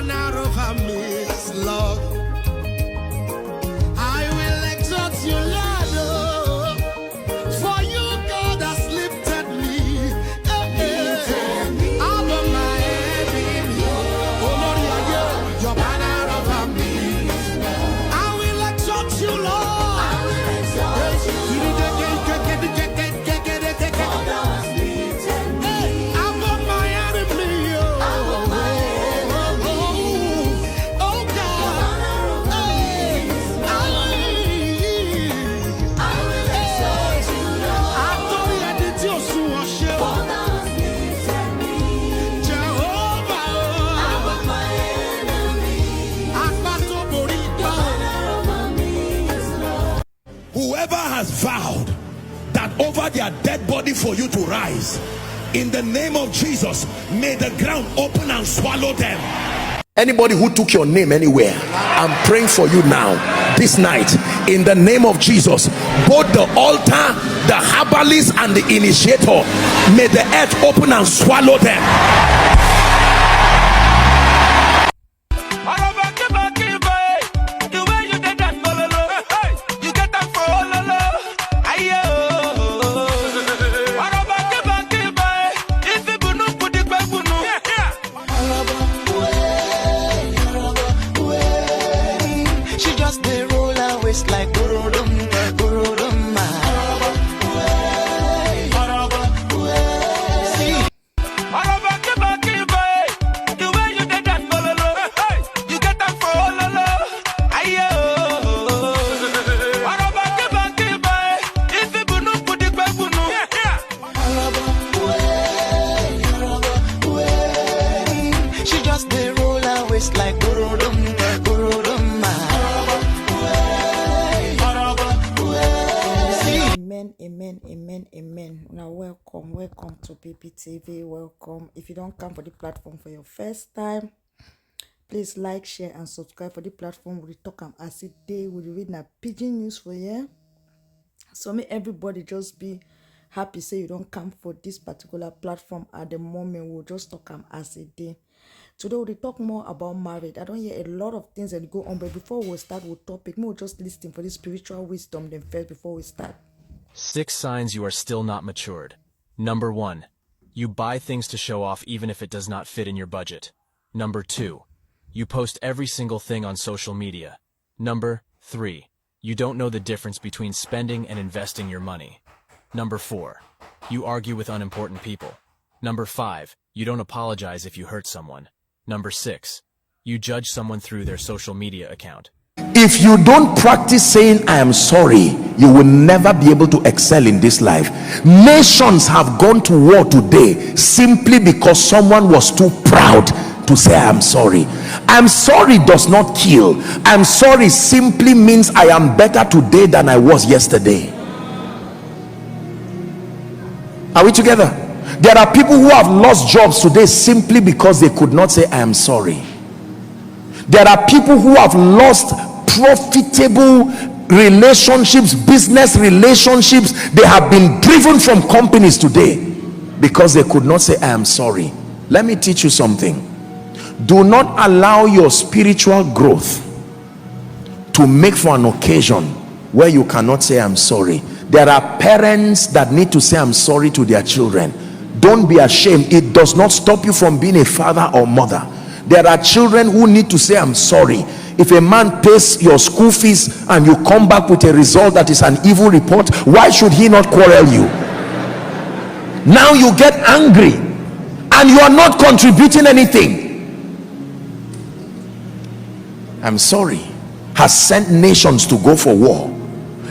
banner over me is love. I will exalt you, Lord, oh, for you, God, has lifted me. Out of my enemy. Oh, Lord, your banner over me. I will exalt you, Lord. I will exalt you, Lord. Whoever has vowed that over their dead body for you to rise, in the name of Jesus, may the ground open and swallow them. Anybody who took your name anywhere, I'm praying for you now, this night, in the name of Jesus. Both the altar, the herbalist, and the initiator, may the earth open and swallow them. Amen. Now welcome to PPTV. Welcome. If you don't come for the platform for your first time, please like, share, and subscribe for the platform. We talk as a day. We read a pidgin news for you. So may everybody just be happy. Say you don't come for this particular platform at the moment. We'll just talk as a day. Today we'll talk more about marriage. I don't hear a lot of things that go on, but before we start with topic, we'll just listen for the spiritual wisdom then first before we start. 6 signs you are still not matured. Number 1. You buy things to show off even if it does not fit in your budget. Number 2. You post every single thing on social media. Number 3. You don't know the difference between spending and investing your money. Number 4. You argue with unimportant people. Number 5. You don't apologize if you hurt someone. Number 6. You judge someone through their social media account. If you don't practice saying I am sorry, you will never be able to excel in this life. Nations have gone to war today simply because someone was too proud to say I am sorry. I'm sorry does not kill. I'm sorry simply means I am better today than I was yesterday. Are we together? There are people who have lost jobs today simply because they could not say I am sorry. There are people who have lost profitable relationships, business relationships. They have been driven from companies today because they could not say I am sorry. Let me teach you something. Do not allow your spiritual growth to make for an occasion where you cannot say I'm sorry. There are parents that need to say I'm sorry to their children. Don't be ashamed. It does not stop you from being a father or mother. There are children who need to say I'm sorry. If a man pays your school fees and you come back with a result that is an evil report, why should he not quarrel you? Now you get angry and you are not contributing anything. I'm sorry has sent nations to go for war.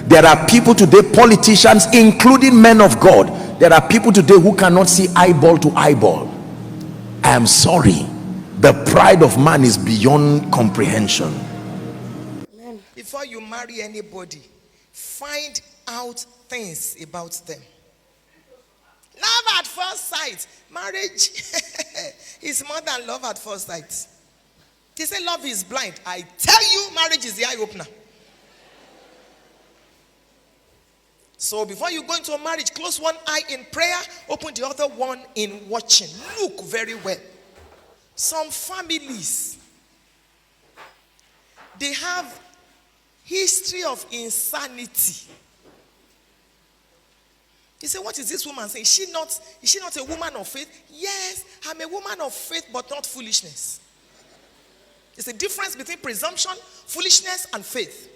There are people today, politicians, including men of God. There are people today who cannot see eyeball to eyeball. I am sorry. The pride of man is beyond comprehension. Before you marry anybody, find out things about them. Love at first sight. Marriage is more than love at first sight. They say love is blind. I tell you, marriage is the eye opener. So before you go into a marriage, close one eye in prayer, open the other one in watching. Look very well. Some families, they have history of insanity. You say, what is this woman saying? Is she not a woman of faith? Yes, I'm a woman of faith, but not foolishness. There's a difference between presumption, foolishness, and faith.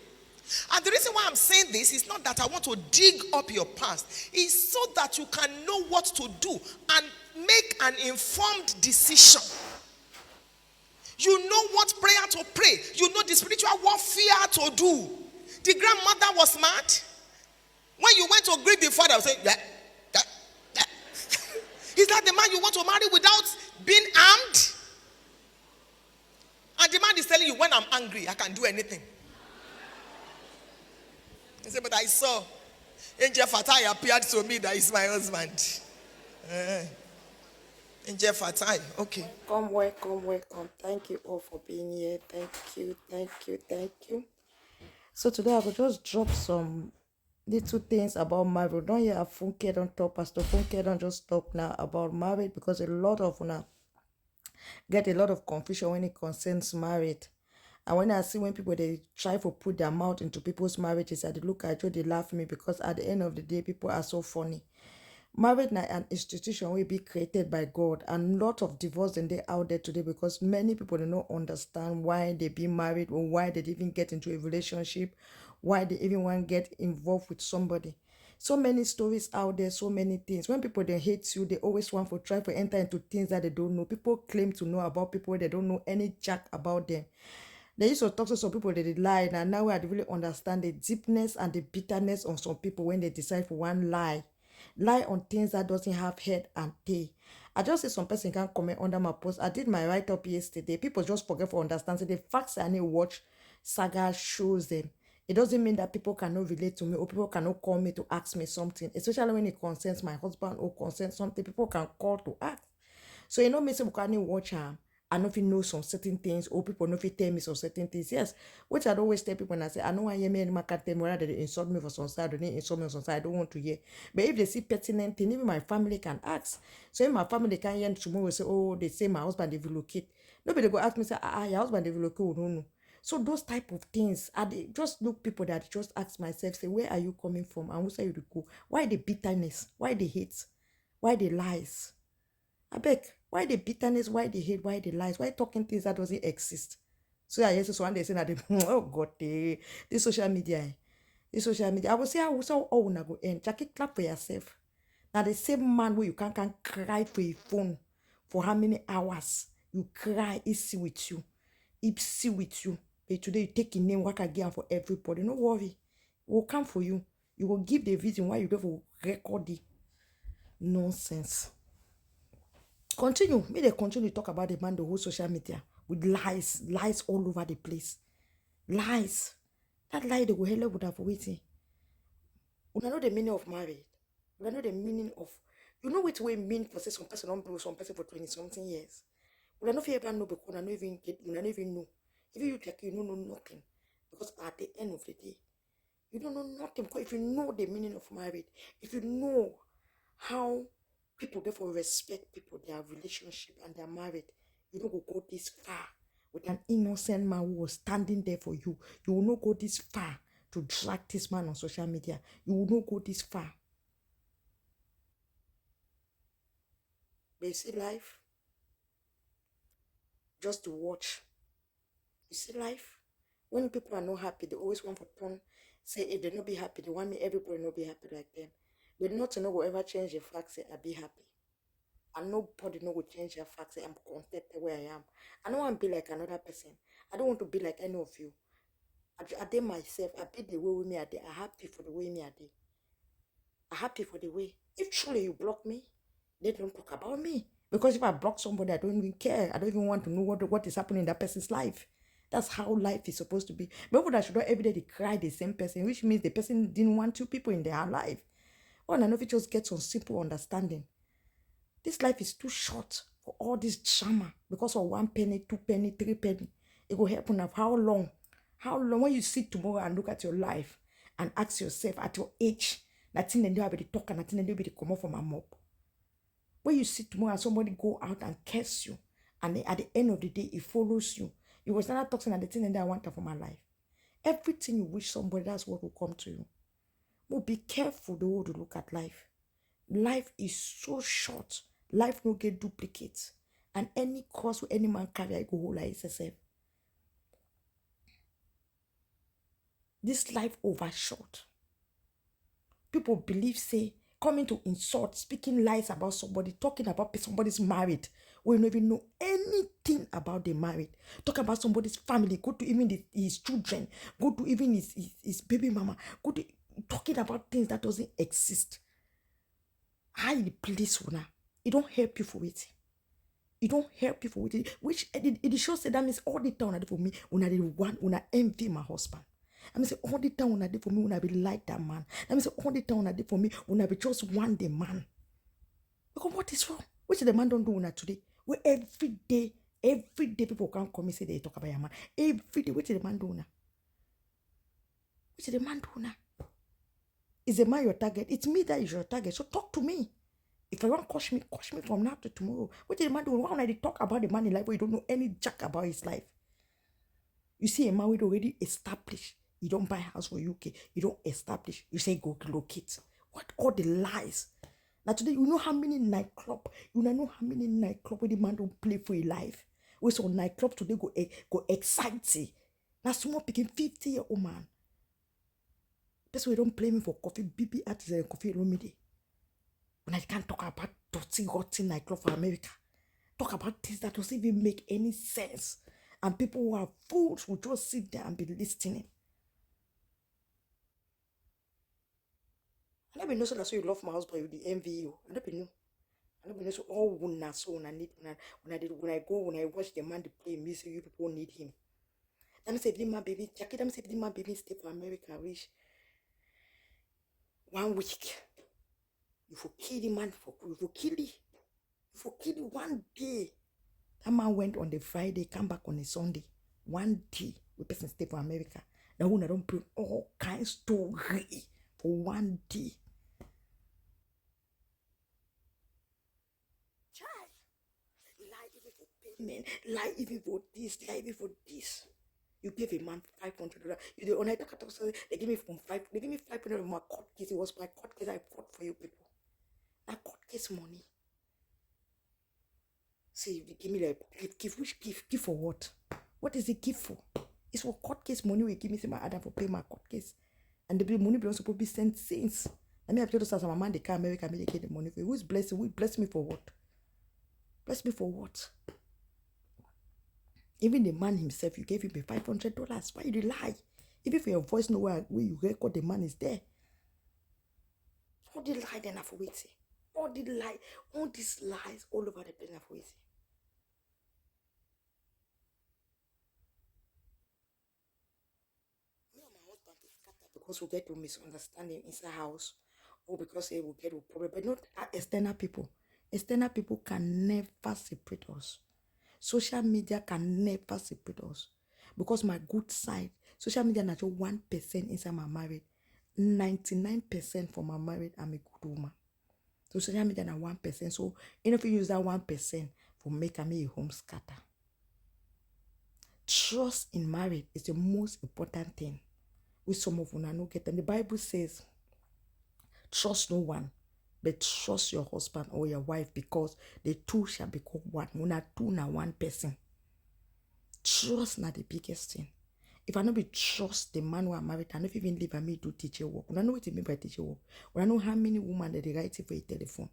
And the reason why I'm saying this is not that I want to dig up your past. It's so that you can know what to do and make an informed decision. You know what prayer to pray. You know the spiritual warfare to do. The grandmother was mad. When you went to greet the father, say, yeah. Is that the man you want to marry without being armed? And the man is telling you, when I'm angry, I can do anything. He said, but I saw Angel Fatai appeared to me that is my husband. Angel Fatai, okay. Welcome. Thank you all for being here. Thank you. So today I will just drop some little things about marriage. Don't hear Funke don't talk, Pastor Funke don't just talk now about marriage, because a lot of now get a lot of confusion when it concerns marriage. And when I see when people they try to put their mouth into people's marriages, I look at you, they laugh at me, because at the end of the day, people are so funny. Marriage is an institution will be created by God, and a lot of divorce in there out there today, because many people do not understand why they be married, or why they even get into a relationship, why they even want to get involved with somebody. So many stories out there, so many things. When people they hate you, they always want to try to enter into things that they don't know. People claim to know about people, they don't know any jack about them. They used to talk to some people, they did lie, and now I really understand the deepness and the bitterness of some people when they decide for one lie on things that doesn't have head and tail. I just see some person can comment under my post. I did my write-up yesterday. People just forget for understanding the facts I need to watch saga shows them. It doesn't mean that people cannot relate to me, or people cannot call me to ask me something, especially when it concerns my husband or concerns something. People can call to ask. So you know me say we can watch her. I know if you know some certain things, or people know if you tell me some certain things. Yes, which I'd always tell people when I say, I know I hear me and can't tell me whether they insult me for some side or they insult me for some side. I don't want to hear. But if they see pertinent thing, even my family can ask. So if my family can hear tomorrow say, oh, they say my husband they relocate. Nobody go ask me, say, your husband they relocate, oh, no. So those type of things, I just look people that just ask myself, say, where are you coming from? And who say you to go? Why the bitterness? Why the hate? Why the lies? I beg, why the bitterness? Why the hate? Why the lies? Why talking things that doesn't exist? So I just one day saying that oh God, this social media. I will say I will say oh na go end. Jackie, clap for yourself. Now the same man where you can cry for a phone for how many hours? You cry, it's see with you. It's see with you. But today you take a name work again for everybody. No worry. It will come for you. You will give the reason why you don't record the nonsense. Continue. May they continue to talk about the man, the whole social media with lies all over the place. Lies. That lie they will hell would have waiting. You know the meaning of marriage. You know the meaning of, you know what we mean for say some person don't blow some person for 20-something years. You know if you ever know because you don't even get, you don't even know. If you take, you don't know nothing. Because at the end of the day, you don't know nothing. Because if you know the meaning of marriage, if you know how people therefore respect people, their relationship and their marriage, you don't go this far with an innocent man who was standing there for you. You will not go this far to drag this man on social media. You will not go this far. But you see life, just to watch. You see life, when people are not happy, they always want to turn, say if they not be happy, they want me everybody not be happy like them. They not to know will ever change the fact, say I be happy. And nobody know will change their fact, say I'm contented where I am. I don't want to be like another person. I don't want to be like any of you. I did myself, I be the way with me I did. I'm happy for the way me I did. I'm happy for the way. If truly you block me, they don't talk about me. Because if I block somebody, I don't even care. I don't even want to know what is happening in that person's life. That's how life is supposed to be. But people that should not every day they cry the same person, which means the person didn't want two people in their life. Oh, and I know if you just get some simple understanding. This life is too short for all this drama because of 1 penny, 2 penny, 3 penny. It will happen of how long? How long? When you sit tomorrow and look at your life and ask yourself at your age, nothing they do be talk and nothing they do be come up from a mob. When you sit tomorrow and somebody go out and curse you, and at the end of the day, it follows you. You will start talking at the thing that I want for my life. Everything you wish somebody, that's what will come to you. But be careful the way you look at life. Life is so short. Life no get duplicates. And any cause with any man carry, I go whole like itself. This life overshort. People believe, say, coming to insult, speaking lies about somebody, talking about somebody's married. We don't even know anything about the married. Talk about somebody's family, go to even his children, go to even his baby mama, go to talking about things that doesn't exist. How you please una? It don't help you for it. It don't help you for it. Which it shows that means all the time for me, una the one, una envy my husband. I mean, say all the time una did for me, una be like that man. I mean, say all the time una did for me, una be just one the man. Because what is wrong? Which the man don't do una today? Where every day people can come and say they talk about your man. Every day, which the man do una? Which the man do una? Is the man your target? It's me that is your target. So talk to me. If you want to coach me from now to tomorrow. What did the man do? Why when I talk about the man in life where you don't know any jack about his life? You see a man with already established. You don't buy a house for UK. You don't establish. You say go locate. What all the lies? Now today, you know how many nightclub? You know how many nightclub where the man don't play for your life? We saw nightclub today go exciting. Now someone picking 50-year-old man. That's why you don't play me for coffee. BB artists and coffee remedy. When I can't talk about dirty nightclub for America. Talk about things that doesn't even make any sense. And people who are fools will just sit there and be listening. I never know so that's why you love my husband, you the envy you. I never know. So all when I watch the man to play music, you people need him. Let me say my baby, Jackie, let me say my baby stay for America, reach 1 week. You for kill the man, you for kill it 1 day. That man went on the Friday, come back on the Sunday. 1 day, we person stay for America. Now when I don't bring all kinds of story for 1 day. Lie even for payment, lie even for this, lie even for this. You gave a man $500. When I talk about they give me $500 of my court case. It was my court case I fought for you people. That court case money. See, you give me like gift. Which gift? Gift for what? What is the gift for? It's for court case money. We give me say my Adam for pay my court case, and the money belongs supposed to be sent since. I mean, I've told us my man they come America, they get the money for. Who's blessing? Who bless me for what? Bless me for what? Even the man himself, you gave him $500. Why you lie? Even for your voice, no where you record the man is there. All the lie then for waiting. All the lie, all these lies all over the place for waiting. Me and my husband is scattered because we get to misunderstanding inside house, or because we get a problem, but not external people. External people can never separate us. Social media can never separate us. Because my good side, social media not just 1% inside my marriage. 99% for my marriage, I'm a good woman. So social media na 1%. So if you use that 1% for make me a home scatter. Trust in marriage is the most important thing. Which some of you no get. And the Bible says, trust no one, but trust your husband or your wife, because the two shall become one. Una two na one person. Trust na the biggest thing. If I not be trust the man who I'm married, I don't even leave me do teacher work. I know what it mean by teacher work. I know how many women that they write for a telephone.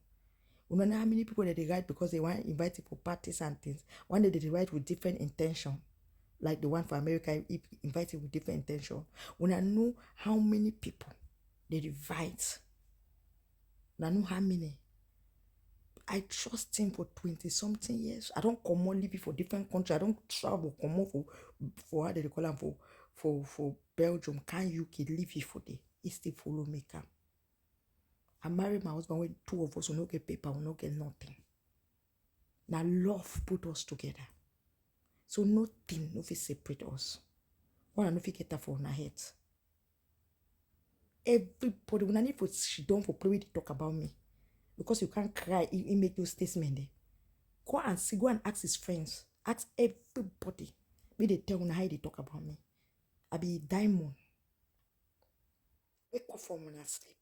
I know how many people that they write because they want to invite for parties and things. One day they write with different intention. Like the one for America, invited with different intention. When I know how many people they invite, I know how many. I trust him for 20-something years. I don't come on live for different countries. I don't travel come on for how they call them for Belgium. Can UK live here for day? He still follow me come. I married my husband when two of us will not get paper, will not get nothing. Now love put us together. So nothing, nothing separate us. One and nothing get that for our heads. Everybody, when I need for she don't for play, they talk about me. Because you can't cry, he make no statement there. Go and ask his friends. Ask everybody. Me they tell una how they talk about me. I be diamond. Wake up from when I sleep.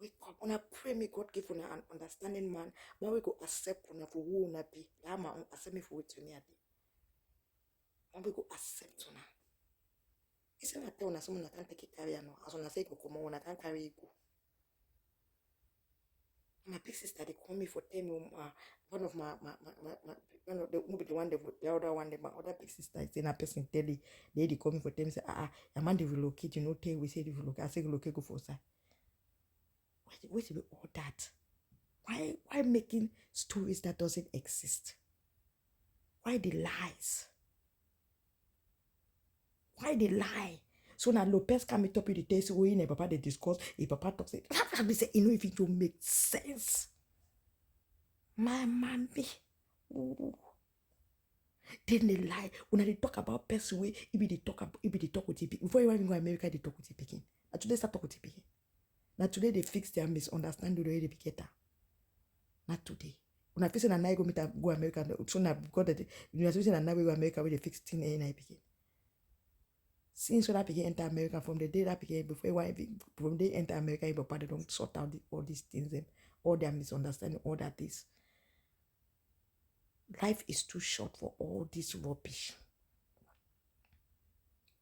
Wake up. When I pray me God give una an understanding man. But we go accept una for who una be. I'm accept me for what you need. And we go accept una. It's not tell una someone can't take it carry no. As una say go come on, I can't carry it go. My big sister they call me for tell me one of my one of the other one my other big sister is in a person tell they call me for tell me say your man they relocate, you know, tell we say they relocate. I say relocate go for side. Wait to be all that. Why making stories that doesn't exist? Why the lies? Why they lie? So now Lopez come top of the test way and papa they discuss. If papa talks it, they say, you know, if it don't make sense. My mommy. Ooh. Then they lie. When they talk about person way, if they talk with you. Before you even go to America, they talk with you picking. Now today start talk with you picking. Now today they fix their misunderstanding the way they pick it. Not today. When I fix it and I go America, so now because the association and now we go America where they fix thing and I picking. Since when I began enter America, from the day that began from they enter America, but they don't sort out all these things, all their misunderstanding, all that is. Life is too short for all this rubbish.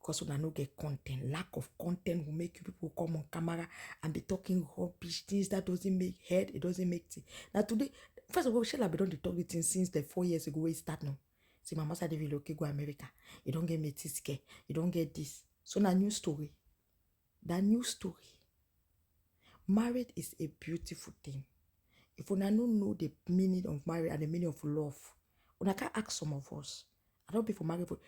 Because when I don't get content, lack of content will make you people come on camera and be talking rubbish, things that doesn't make head, it doesn't make tea. Now today, first of all, Shella be done the talk things since the 4 years ago we start now. See, my mama said if you look go America, you don't get me care, you don't get this. So now new story. That new story. Marriage is a beautiful thing. If una don't know the meaning of marriage and the meaning of love, una can ask some of us. I don't be for marriage for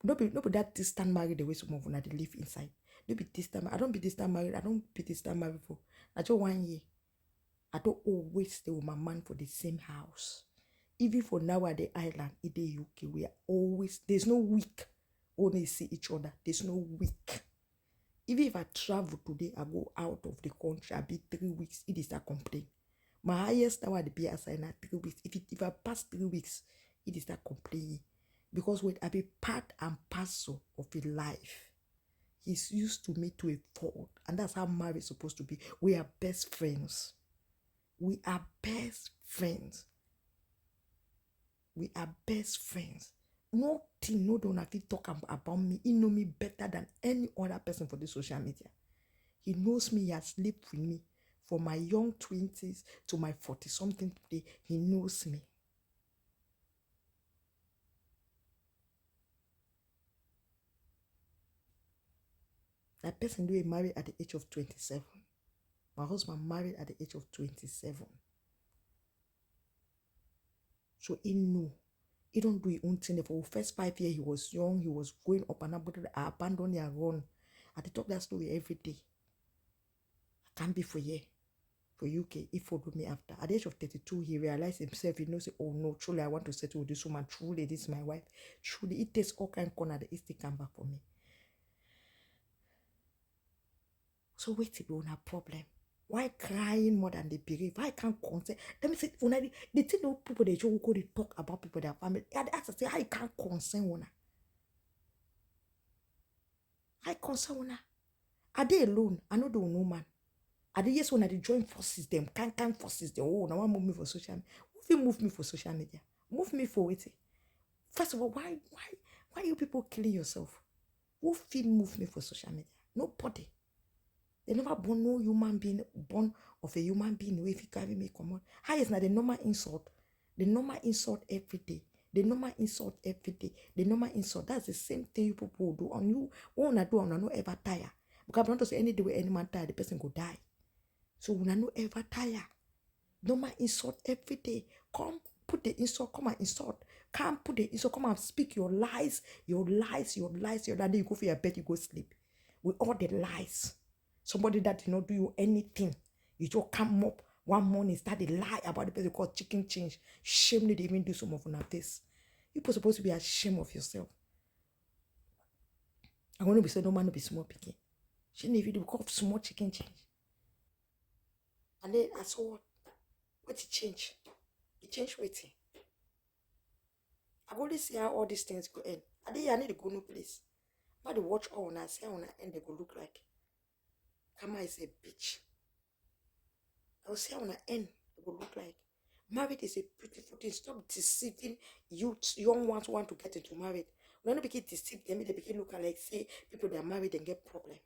not be that distant married the way some of una they live inside. Don't be distant. I don't be distant married. I don't be distant married for. I just 1 year. I don't always stay with my man for the same house. Even for now at the island, in the UK, we are always, there's no week only see each other. There's no week. Even if I travel today, I go out of the country, I'll be 3 weeks, it is a complaint. My highest now at the BSI now 3 weeks. If I pass 3 weeks, it is a complaint. Because I be part and parcel of a life. He's used to me to a fault. And that's how marriage is supposed to be. We are best friends. We are best friends. We are best friends. Nothing, no don't have to talk about me. He know me better than any other person for the social media. He knows me, he has lived with me. From my young 20s to my 40-something today, he knows me. That person do married at the age of 27. My husband married at the age of 27. So he knew. He don't do his own thing. For the first 5 years, he was young. He was going up and up. But I abandoned and run. I talk that story every day. I can't be for here. For UK, he followed me after. At the age of 32, he realized himself. He knows, oh no, truly, I want to settle with this woman. Truly, this is my wife. Truly, it takes all kind of corner that he still come back for me. So wait till we have a problem. Why crying more than they believe? Why can't consent? Let me say, when the thing know people they just go they talk about people their family. I ask to say how you can't consent una. I consent una. Are they alone? I know the no man. Are they yes when they join forces them? Can't forces them. Oh, now move me for social media. Who will move me for social media? Move me for it. First of all, why you people killing yourself? Who feel move me for social media? Nobody. They never born no human being born of a human being if you carry me come on. How is not the normal insult? The normal insult every day. The normal insult every day. The normal insult. That's the same thing you people do on you. When I do, I no ever tire. Because I don't say any day when any man tire, the person go die. So when I no ever tire. Normal insult every day. Come put the insult. Come and insult. Come put the insult. Come and speak your lies. Your lies. Your lies. Your lies. Then you go for your bed. You go sleep with all the lies. Somebody that did not do you anything. You just come up one morning, start a lie about the person called chicken change. Shame they even do some of this. You're supposed to be ashamed of yourself. I want to be saying no man to be small picking. Shouldn't even do called small chicken change. And then I saw what it changed. It changed waiting. I've already seen how all these things go end. I need to go no place. But to watch all and I see how end they go look like. Kama is a bitch. I will see how end they go look like. Marriage is a beautiful thing. Stop deceiving youth, young ones who want to get into marriage. When they begin deceive them, they begin looking like say people that are married and get problem.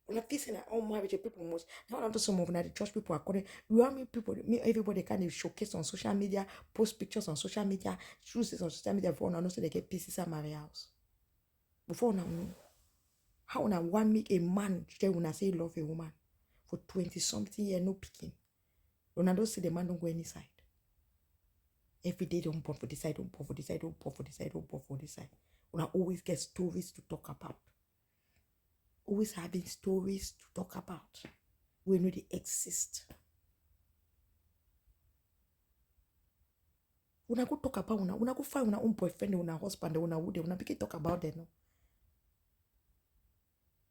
When I feel saying that all marriage people must now I'm some of the church people according you want me people everybody kind of showcase on social media, post pictures on social media, choose this on social media before now so they get pieces at marry house. Before now, how now one make a man today when I say love a woman for 20-something years, no picking. When I don't see the man don't go any side. Every day don't born for this side, don't born for this side, don't born for this side, don't born for this side. When I always get stories to talk about. Always having stories to talk about. We know they exist. When I go talk about when I go find my own boyfriend, when I husband, when I would, when I begin talk about them. No?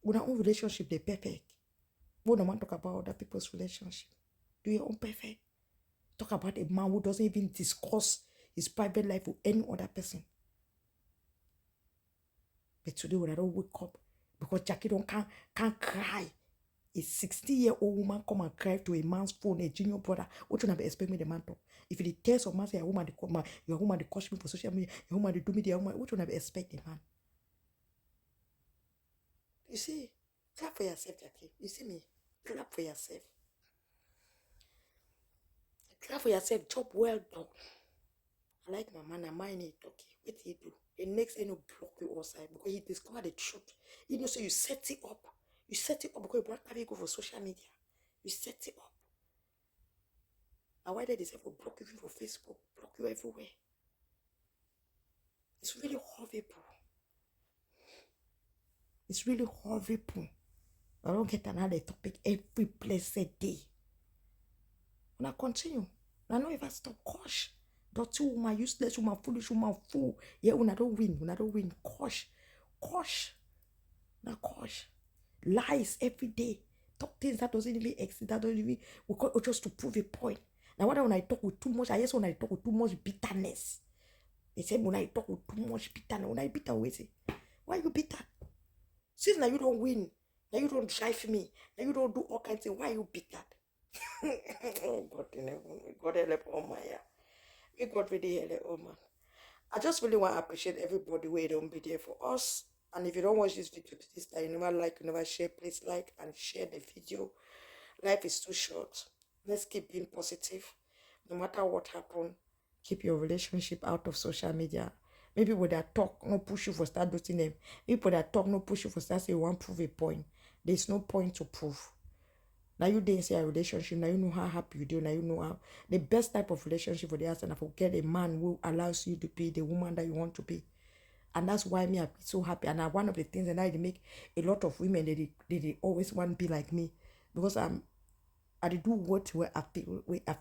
When our own relationship, they perfect. When I want to talk about other people's relationship, do your own perfect. Talk about a man who doesn't even discuss his private life with any other person. But today when I don't wake up, because Jackie can't cry. A 60-year-old woman come and cry to a man's phone, a junior brother. What you expect me the man to? If it tells a man say your woman they coach me for social media, your woman they do me the woman, what you expect the man? You see, clap for yourself, Jackie. You see me? Clap for yourself. Clap for yourself, job well done. I like my man, I'm mind it, okay. What do you do? The next thing will block you outside because he discovered the truth. You know, so you set it up. You set it up because you want to go for social media. You set it up. And why did they say for block you for Facebook, block you everywhere? It's really horrible. It's really horrible. I don't get another topic every blessed day. When I continue, I know if I stop, gosh, dirty woman, useless woman, foolish woman, fool. Yeah, when I don't win, gosh. Now, gosh. Lies every day. Talk things that doesn't even exist, that don't even, we call it just to prove a point. Now, when I talk with too much, I guess when I talk with too much bitterness. They say when I talk with too much bitterness, when I bitter, we say, why you bitter? Since now you don't win, now you don't drive me, now you don't do all kinds of things, why you bitter? Oh God, God help all my yeah. We God really help all man. I just really want to appreciate everybody who don't be there for us. And if you don't watch this video to this time, you never like, you never share, please like and share the video. Life is too short. Let's keep being positive. No matter what happens, keep your relationship out of social media. Maybe when they talk, no push you for start doing them. People that talk, no push you for start say you want to prove a point. There's no point to prove. Now you didn't say a relationship. Now you know how happy you do. Now you know how the best type of relationship for the husband. And forget a man who allows you to be the woman that you want to be. And that's why me I'm so happy. And one of the things that I make a lot of women they always want to be like me because I do what where I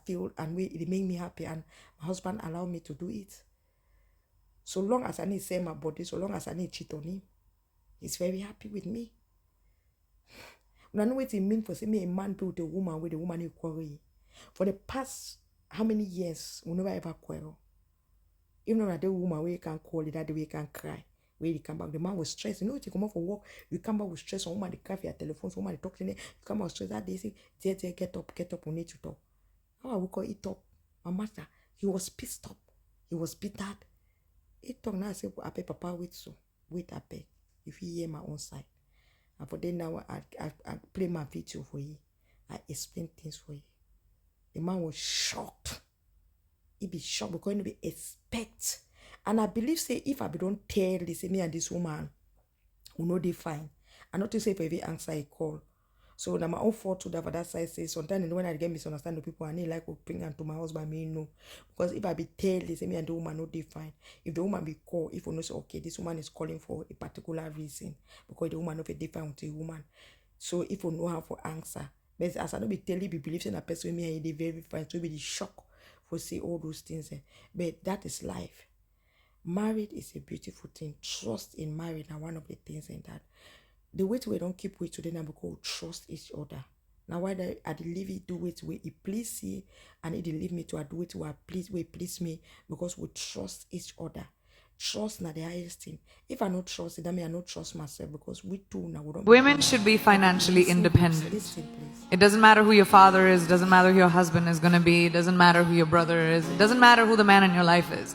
feel and where it make me happy. And my husband allow me to do it. So long as I need sell my body, so long as I need cheat on him, he's very happy with me. I know what it means for say me a man build a woman with a woman you quarrel. For the past how many years we never ever quarrel. Even when the woman where you can call it that the way you can cry. Where you come back, the man was stressed. You know, you come out for work, you come back with stress. Woman they cry for your telephone, so woman they talk to you. You come out with stress that day say, dear, get up, we need to talk. How I will call it up. My master, he was pissed up. He was bitter. He talk now. I say, I pay Papa wait, I pay. If you hear my own side. And for then now, I play my video for you. I explain things for you. The man was shocked. He be shocked because he be expect. And I believe say if I don't tell this me and this woman, who know they fine. I not to say for every answer I call. So now my own fault to that for that side say sometimes when I get misunderstand the people I need like to bring them to my husband me no. Because if I be tell this me and the woman no they fine. If the woman be call, if you know say okay, this woman is calling for a particular reason because the woman no be different with the woman. So if you know how to answer, but as I don't be telling be believe in a person me and they very fine, so be the shock for say all those things. But that is life. Marriage is a beautiful thing. Trust in marriage are one of the things in that. The way we don't keep with today now because trust each other. Now why I leave it do it where it please you and it leave me to I do it where please me because we trust each other. Trust na the highest thing. If I not trust it, that means I not trust myself, because we too now we don't. Women should be financially independent. Listen, please. It doesn't matter who your father is, doesn't matter who your husband is going to be, it doesn't matter who your brother is, it doesn't matter who the man in your life is.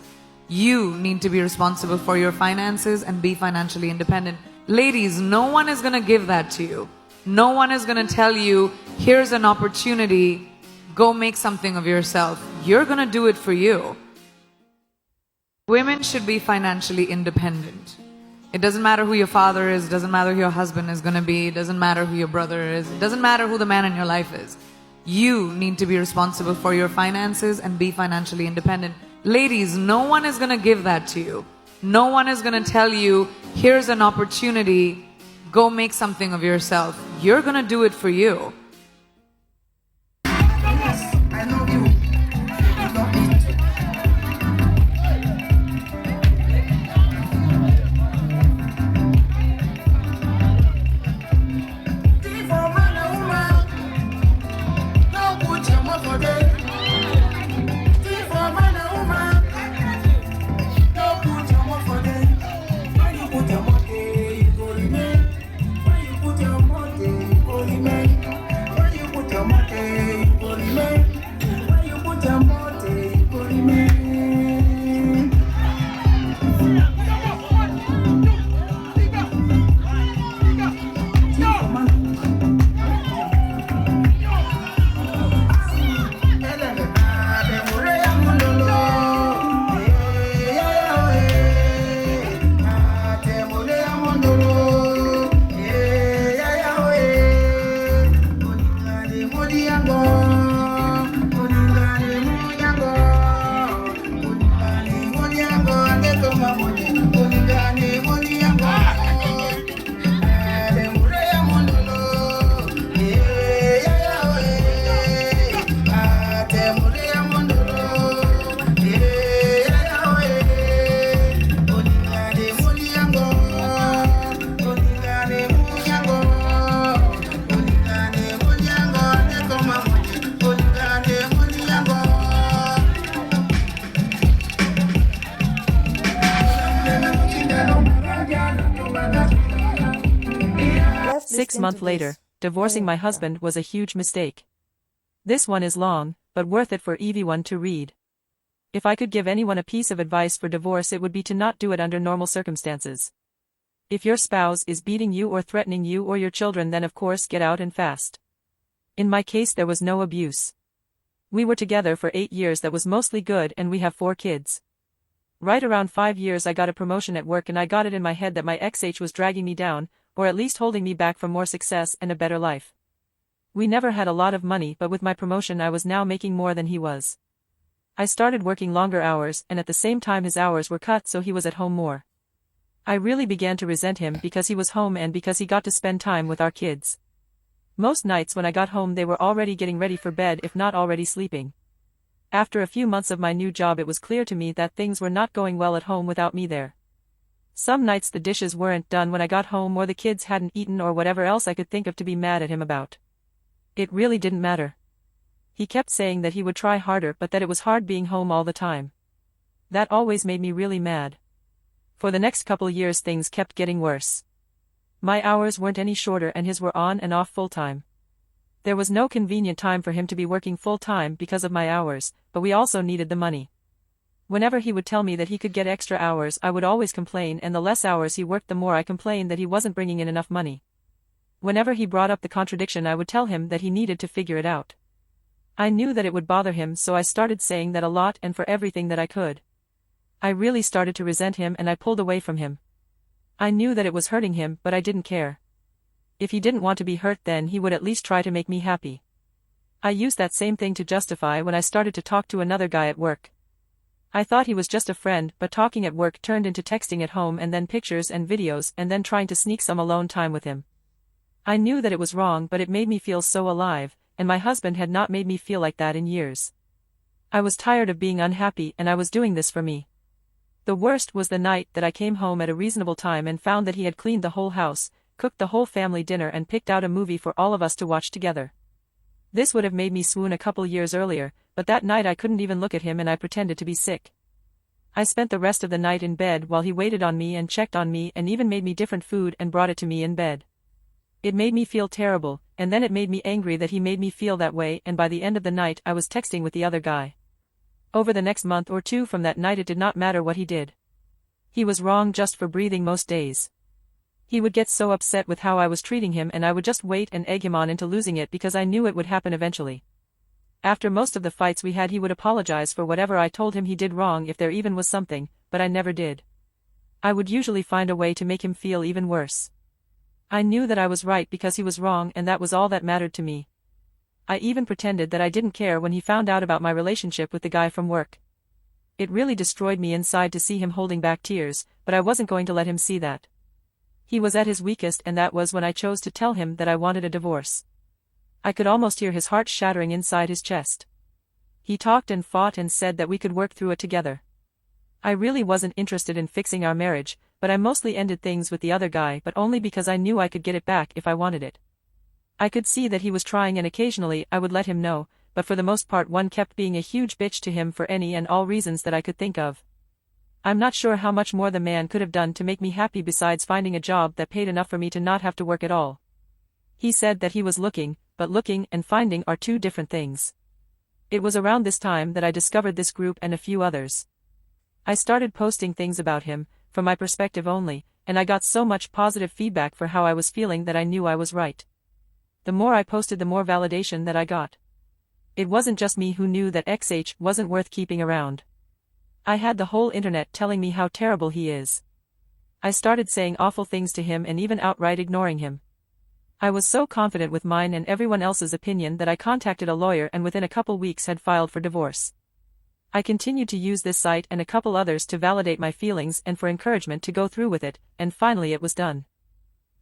You need to be responsible for your finances and be financially independent. Ladies, no one is going to give that to you. No one is going to tell you, here's an opportunity, go make something of yourself. You're going to do it for you. Women should be financially independent. It doesn't matter who your father is, doesn't matter who your husband is going to be, it doesn't matter who your brother is, it doesn't matter who the man in your life is. You need to be responsible for your finances and be financially independent. Ladies, no one is going to give that to you. No one is going to tell you, here's an opportunity, go make something of yourself. You're going to do it for you. I love you. You love me too. Let's 6 listen months to later, this. divorcing my Yeah. husband was a huge mistake. This one is long, but worth it for everyone to read. If I could give anyone a piece of advice for divorce, it would be to not do it under normal circumstances. If your spouse is beating you or threatening you or your children, then of course get out and fast. In my case there was no abuse. We were together for 8 years, that was mostly good, and we have 4 kids. Right around 5 years I got a promotion at work, and I got it in my head that my ex was dragging me down, or at least holding me back from more success and a better life. We never had a lot of money, but with my promotion I was now making more than he was. I started working longer hours, and at the same time his hours were cut, so he was at home more. I really began to resent him because he was home and because he got to spend time with our kids. Most nights when I got home they were already getting ready for bed, if not already sleeping. After a few months of my new job it was clear to me that things were not going well at home without me there. Some nights the dishes weren't done when I got home, or the kids hadn't eaten, or whatever else I could think of to be mad at him about. It really didn't matter. He kept saying that he would try harder, but that it was hard being home all the time. That always made me really mad. For the next couple years things kept getting worse. My hours weren't any shorter and his were on and off full-time. There was no convenient time for him to be working full-time because of my hours, but we also needed the money. Whenever he would tell me that he could get extra hours, I would always complain, and the less hours he worked the more I complained that he wasn't bringing in enough money. Whenever he brought up the contradiction I would tell him that he needed to figure it out. I knew that it would bother him, so I started saying that a lot and for everything that I could. I really started to resent him and I pulled away from him. I knew that it was hurting him, but I didn't care. If he didn't want to be hurt, then he would at least try to make me happy. I used that same thing to justify when I started to talk to another guy at work. I thought he was just a friend, but talking at work turned into texting at home, and then pictures and videos, and then trying to sneak some alone time with him. I knew that it was wrong, but it made me feel so alive, and my husband had not made me feel like that in years. I was tired of being unhappy, and I was doing this for me. The worst was the night that I came home at a reasonable time and found that he had cleaned the whole house, cooked the whole family dinner, and picked out a movie for all of us to watch together. This would have made me swoon a couple years earlier, but that night I couldn't even look at him and I pretended to be sick. I spent the rest of the night in bed while he waited on me and checked on me and even made me different food and brought it to me in bed. It made me feel terrible, and then it made me angry that he made me feel that way, and by the end of the night I was texting with the other guy. Over the next month or two from that night it did not matter what he did. He was wrong just for breathing most days. He would get so upset with how I was treating him and I would just wait and egg him on into losing it because I knew it would happen eventually. After most of the fights we had he would apologize for whatever I told him he did wrong if there even was something, but I never did. I would usually find a way to make him feel even worse. I knew that I was right because he was wrong and that was all that mattered to me. I even pretended that I didn't care when he found out about my relationship with the guy from work. It really destroyed me inside to see him holding back tears, but I wasn't going to let him see that. He was at his weakest and that was when I chose to tell him that I wanted a divorce. I could almost hear his heart shattering inside his chest. He talked and fought and said that we could work through it together. I really wasn't interested in fixing our marriage, but I mostly ended things with the other guy but only because I knew I could get it back if I wanted it. I could see that he was trying and occasionally I would let him know, but for the most part one kept being a huge bitch to him for any and all reasons that I could think of. I'm not sure how much more the man could have done to make me happy besides finding a job that paid enough for me to not have to work at all. He said that he was looking, but looking and finding are two different things. It was around this time that I discovered this group and a few others. I started posting things about him, from my perspective only, and I got so much positive feedback for how I was feeling that I knew I was right. The more I posted the more validation that I got. It wasn't just me who knew that XH wasn't worth keeping around. I had the whole internet telling me how terrible he is. I started saying awful things to him and even outright ignoring him. I was so confident with mine and everyone else's opinion that I contacted a lawyer and within a couple weeks had filed for divorce. I continued to use this site and a couple others to validate my feelings and for encouragement to go through with it, and finally it was done.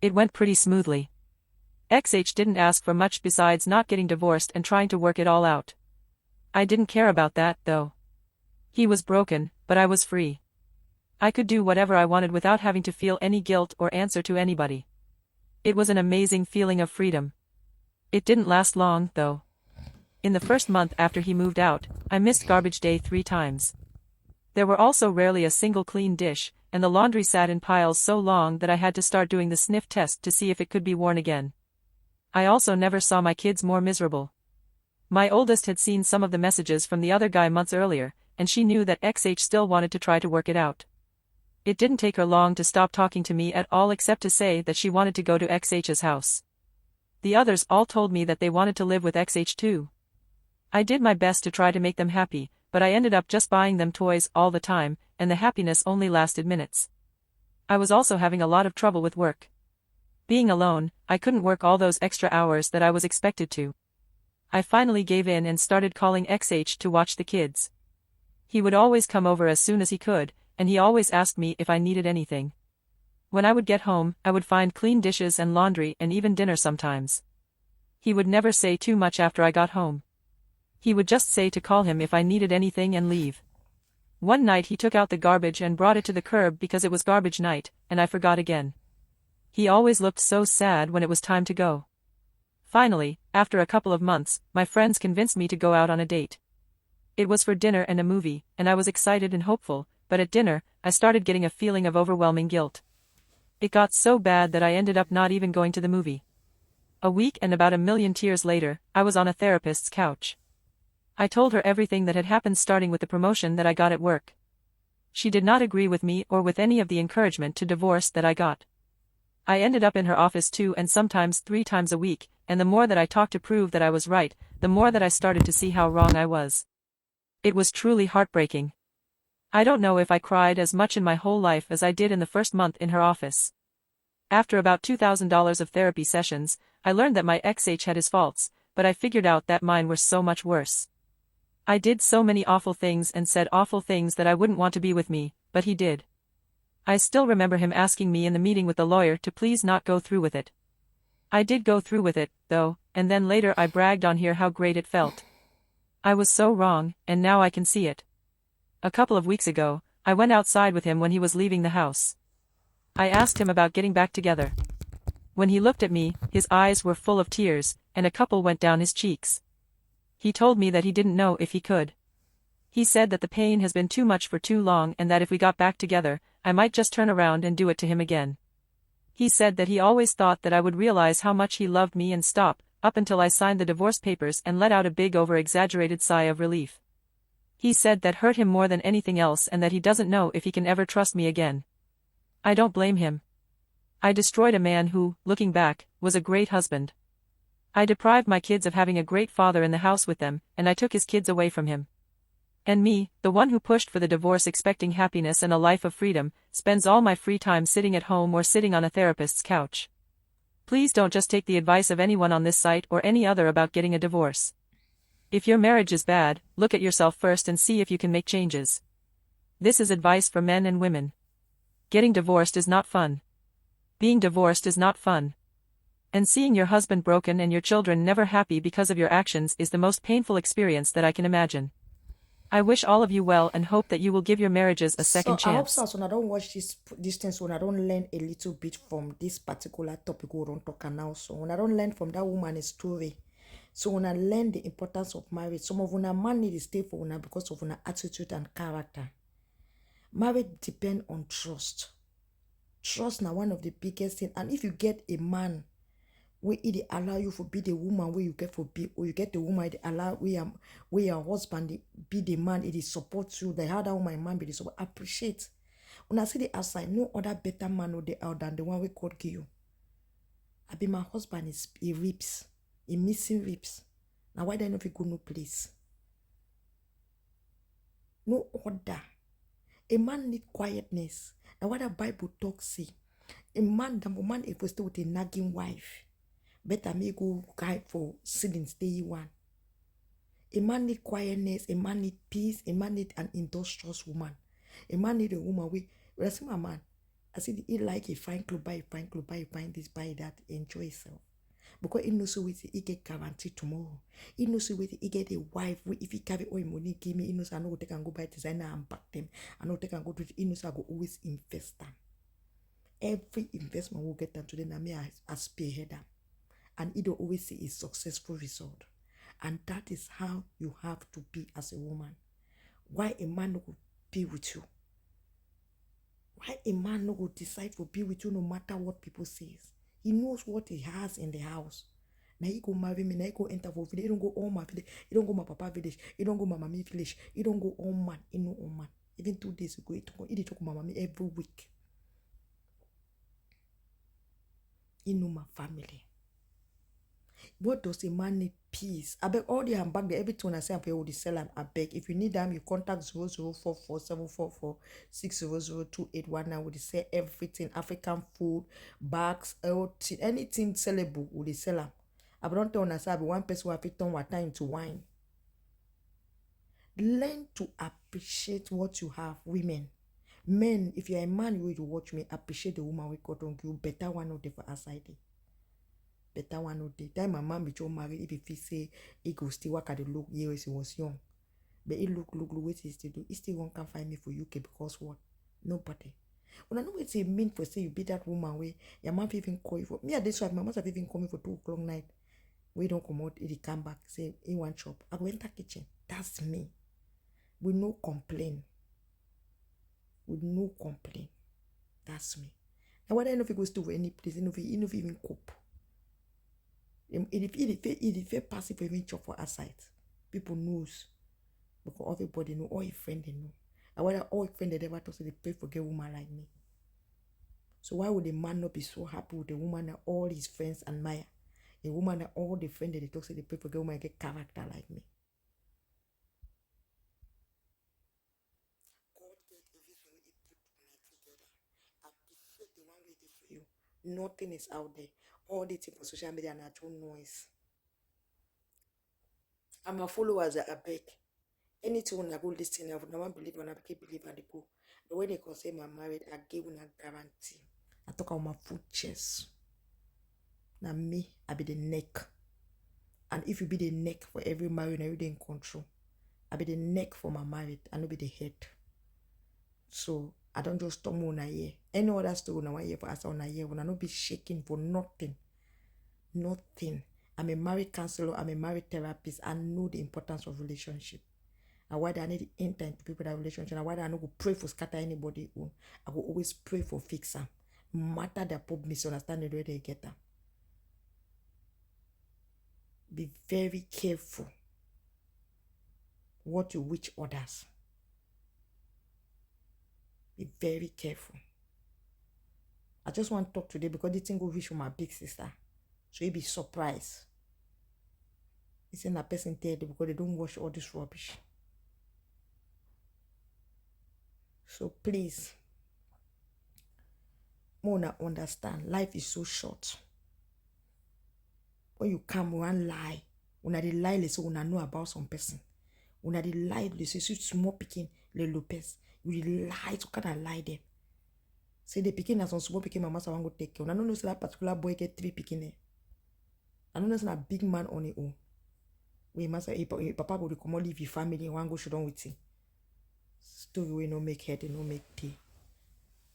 It went pretty smoothly. XH didn't ask for much besides not getting divorced and trying to work it all out. I didn't care about that, though. He was broken, but I was free. I could do whatever I wanted without having to feel any guilt or answer to anybody. It was an amazing feeling of freedom. It didn't last long, though. In the first month after he moved out, I missed garbage day 3 times. There were also rarely a single clean dish, and the laundry sat in piles so long that I had to start doing the sniff test to see if it could be worn again. I also never saw my kids more miserable. My oldest had seen some of the messages from the other guy months earlier, and she knew that XH still wanted to try to work it out. It didn't take her long to stop talking to me at all except to say that she wanted to go to XH's house. The others all told me that they wanted to live with XH too. I did my best to try to make them happy, but I ended up just buying them toys all the time, and the happiness only lasted minutes. I was also having a lot of trouble with work. Being alone, I couldn't work all those extra hours that I was expected to. I finally gave in and started calling XH to watch the kids. He would always come over as soon as he could, and he always asked me if I needed anything. When I would get home, I would find clean dishes and laundry and even dinner sometimes. He would never say too much after I got home. He would just say to call him if I needed anything and leave. One night he took out the garbage and brought it to the curb because it was garbage night, and I forgot again. He always looked so sad when it was time to go. Finally, after a couple of months, my friends convinced me to go out on a date. It was for dinner and a movie, and I was excited and hopeful, but at dinner, I started getting a feeling of overwhelming guilt. It got so bad that I ended up not even going to the movie. A week and about 1,000,000 tears later, I was on a therapist's couch. I told her everything that had happened starting with the promotion that I got at work. She did not agree with me or with any of the encouragement to divorce that I got. I ended up in her office 2 and sometimes 3 times a week, and the more that I talked to prove that I was right, the more that I started to see how wrong I was. It was truly heartbreaking. I don't know if I cried as much in my whole life as I did in the first month in her office. After about $2,000 of therapy sessions, I learned that my XH had his faults, but I figured out that mine were so much worse. I did so many awful things and said awful things that I wouldn't want to be with me, but he did. I still remember him asking me in the meeting with the lawyer to please not go through with it. I did go through with it, though, and then later I bragged on here how great it felt. I was so wrong, and now I can see it. A couple of weeks ago, I went outside with him when he was leaving the house. I asked him about getting back together. When he looked at me, his eyes were full of tears, and a couple went down his cheeks. He told me that he didn't know if he could. He said that the pain has been too much for too long and that if we got back together, I might just turn around and do it to him again. He said that he always thought that I would realize how much he loved me and stop, up until I signed the divorce papers and let out a big over-exaggerated sigh of relief. He said that hurt him more than anything else and that he doesn't know if he can ever trust me again. I don't blame him. I destroyed a man who, looking back, was a great husband. I deprived my kids of having a great father in the house with them, and I took his kids away from him. And me, the one who pushed for the divorce expecting happiness and a life of freedom, spends all my free time sitting at home or sitting on a therapist's couch. Please don't just take the advice of anyone on this site or any other about getting a divorce. If your marriage is bad, look at yourself first and see if you can make changes. This is advice for men and women. Getting divorced is not fun. Being divorced is not fun. And seeing your husband broken and your children never happy because of your actions is the most painful experience that I can imagine. I wish all of you well and hope that you will give your marriages a second I hope chance. so. When I don't watch this thing, so when I don't learn a little bit from this particular topic we don't talk now. So when I don't learn from that woman's story, so when I learn the importance of marriage, some of una man need to stay for una because of una attitude and character. Marriage depend on trust. Trust now one of the biggest things. And if you get a man where it allow you to be the woman where you get for be, or you get the woman it allow where your husband be the man, it is support you. The harder woman man be the support. Appreciate. When I see the outside, no other better man or the out than the one we God give you. I be my husband is he ribs, he missing ribs. Now why don't you go no place? No order. A man need quietness. Now what the Bible talks say, a man, the woman if we stay with a nagging wife, better me go guide for sinning day one. A man need quietness, a man need peace, a man need an industrious woman. A man need a woman when I see my man, I see he like a fine clothes, buy a fine clothes, buy this, buy that, enjoy himself. Because he knows with he get guaranteed tomorrow. He knows with he get a wife. If he carry all money, give me. He knows I know they can go buy designer and back them. I know they can go to. He knows I go always invest them. Every investment will get them to them. I may as spearhead them, and he don't always see a successful result. And that is how you have to be as a woman. Why a man will be with you? Why a man will decide to be with you no matter what people say? He knows what he has in the house. Now he go marry me, now he go enter for village. He don't go all my village. He don't go my papa village. He don't go my mommy village. He don't go all man. He no all man. Even 2 days ago, he talk my mommy every week. He know my family. What does a man need? Peace. I beg all the hand back there. Everything I say I'm will sell them. I beg. If you need them, you contact 00447446002819. Would say everything. African food, bags, anything sellable would they sell them. I don't tell you, I be one person who have turn what time to wine. Learn to appreciate what you have, women. Men, if you're a man, you will watch me. Appreciate the woman we got on you. Better one of the for outside. Better one of the time my man be married. If he say he go still work at the look years he was young, but he look what he still do. He still won't can find me for UK because what? Nobody. When I know what it mean for say you be that woman where your man even call you for me at this time. My must have even call me for 2 o'clock night. We don't come out. He come back say in one shop. I go enter kitchen. That's me. We no complain. With no complaint. That's me. And whether I know if he goes to any place, he know if even cope. If he passive for even job for outside, people knows. Because everybody know, all your friends they know. And whether all your friends they ever talk, so they pray for a woman like me. So why would a man not be so happy with a woman that all his friends admire? A woman that all the friends that they talk, so they pray for a woman that get character like me. The one we did for you. Nothing is out there. All the things for social media are natural noise. And my followers are beg. Anything when I go listen, I would not believe when I keep believe and they go. The way they can say I'm married, I give una guarantee. I talk on my foot chest. Now me, I be the neck. And if you be the neck for every married, every day in control. I be the neck for my married, I no be the head. So I don't just talk on a year. Any other story on a year for us on a year when I not be shaking for nothing. Nothing. I'm a marriage counselor, I'm a marriage therapist. I know the importance of relationship. And why do I need to enter into people that relationship? And why do I not go pray for scatter anybody own? I will always pray for fix them. No matter their problem, misunderstanding where they get them. Be very careful what you wish others. Be very careful. I just want to talk today because the thing go reach from my big sister. So you be surprised. It's in a person dead because they don't wash all this rubbish. So please, Mona, understand, life is so short. When you come one lie, when I lie, let's say when I know about some person. When I lie, let's say small picking le Lopez. You lie to kind of lie them. Say the picking as on small picking, my master want go take care. I don't know that particular boy get 3 picking there. I don't know that a big man on his own. We master papa go to come leave your family and one go show down with him. Story we no make head, no make tea.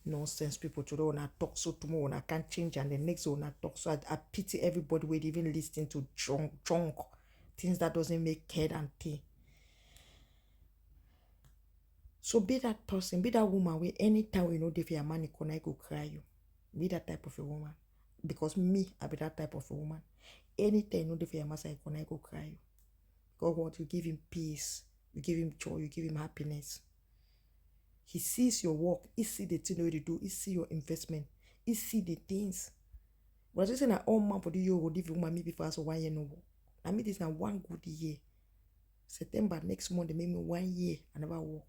Nonsense people today when I talk so tomorrow when I can't change and the next when I talk so I pity everybody with even listening to junk things that doesn't make head and tea. So be that person, be that woman where anytime you know if your man I go cry you. Be that type of a woman. Because me, I be that type of a woman. Anytime you know if your man I go cry you. God wants you give him peace, you give him joy, you give him happiness. He sees your work, he sees the thing you do, he sees your investment, he sees the things. But I just say that all man for the year will leave woman me before so 1 year no work. I mean this is 1 good year. September next month they make me 1 year I never work.